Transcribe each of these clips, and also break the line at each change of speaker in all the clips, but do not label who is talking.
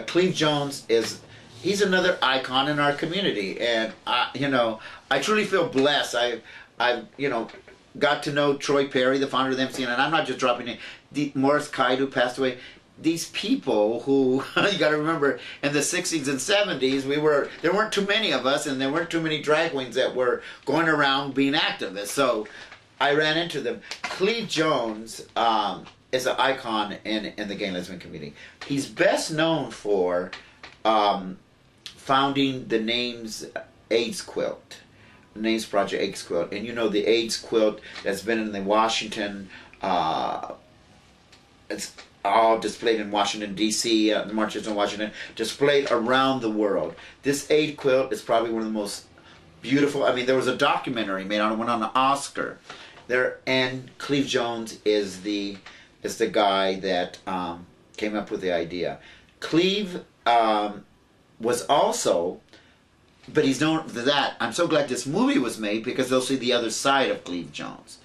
Cleve Jones he's another icon in our community, and I truly feel blessed. I got to know Troy Perry, the founder of the MCN, and I'm not just dropping in. Morris Kite, who passed away. These people who, you got to remember, in the 60s and 70s, there weren't too many of us, and there weren't too many drag queens that were going around being activists. So I ran into them. Cleve Jones is an icon in the gay and lesbian community. He's best known for founding the Names AIDS Quilt, Names Project AIDS Quilt, and the AIDS quilt that's been in the Washington. It's all displayed in Washington, D.C., the marches in Washington, displayed around the world. This AIDS quilt is probably one of the most beautiful. I mean, there was a documentary made on it, went on an Oscar. And Cleve Jones is the guy that came up with the idea. Cleve was also, but he's known for that. I'm so glad this movie was made because they'll see the other side of Cleve Jones.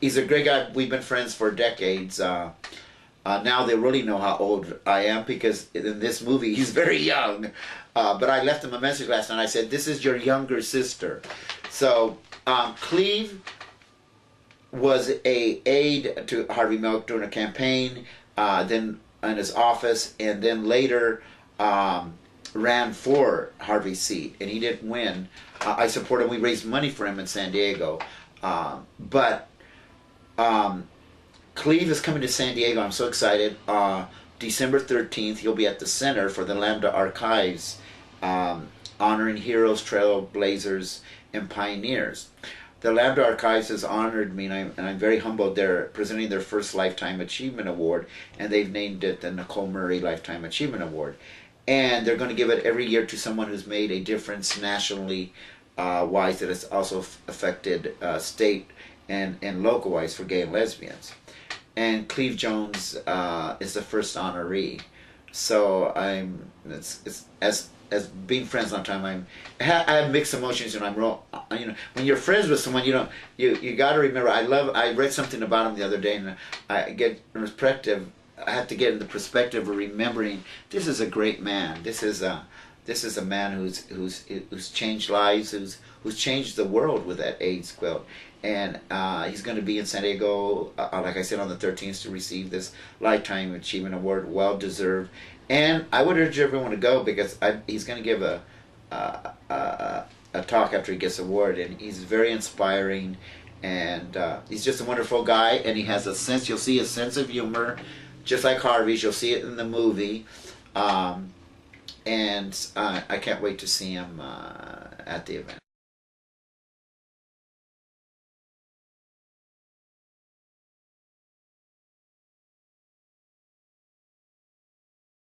He's a great guy. We've been friends for decades. Now they really know how old I am because in this movie he's very young. But I left him a message last night. I said, "This is your younger sister." So Cleve was a aide to Harvey Milk during a campaign, then in his office, and then later ran for Harvey's seat, and he didn't win. I supported him. We raised money for him in San Diego. But Cleve is coming to San Diego. I'm so excited. December 13th, he'll be at the Center for the Lambda Archives, honoring heroes, trailblazers, and pioneers. The Lambda Archives has honored me, and I'm very humbled. They're presenting their first Lifetime Achievement Award, and they've named it the Nicole Murray Lifetime Achievement Award. And they're going to give it every year to someone who's made a difference nationally wise that has also affected state and local-wise for gay and lesbians. And Cleve Jones is the first honoree. So as being friends a long time, I have mixed emotions, and I'm real. When you're friends with someone, you got to remember. I read something about him the other day, and I get perspective. I have to get in the perspective of remembering this is a great man. This is a man who's changed lives, who's changed the world with that AIDS quilt. And he's going to be in San Diego, like I said, on the 13th to receive this Lifetime Achievement Award, well deserved. And I would urge everyone to go because he's going to give a talk after he gets the award, and he's very inspiring, and he's just a wonderful guy, and he has a sense. You'll see a sense of humor, just like Harvey's. You'll see it in the movie, and I can't wait to see him at the event.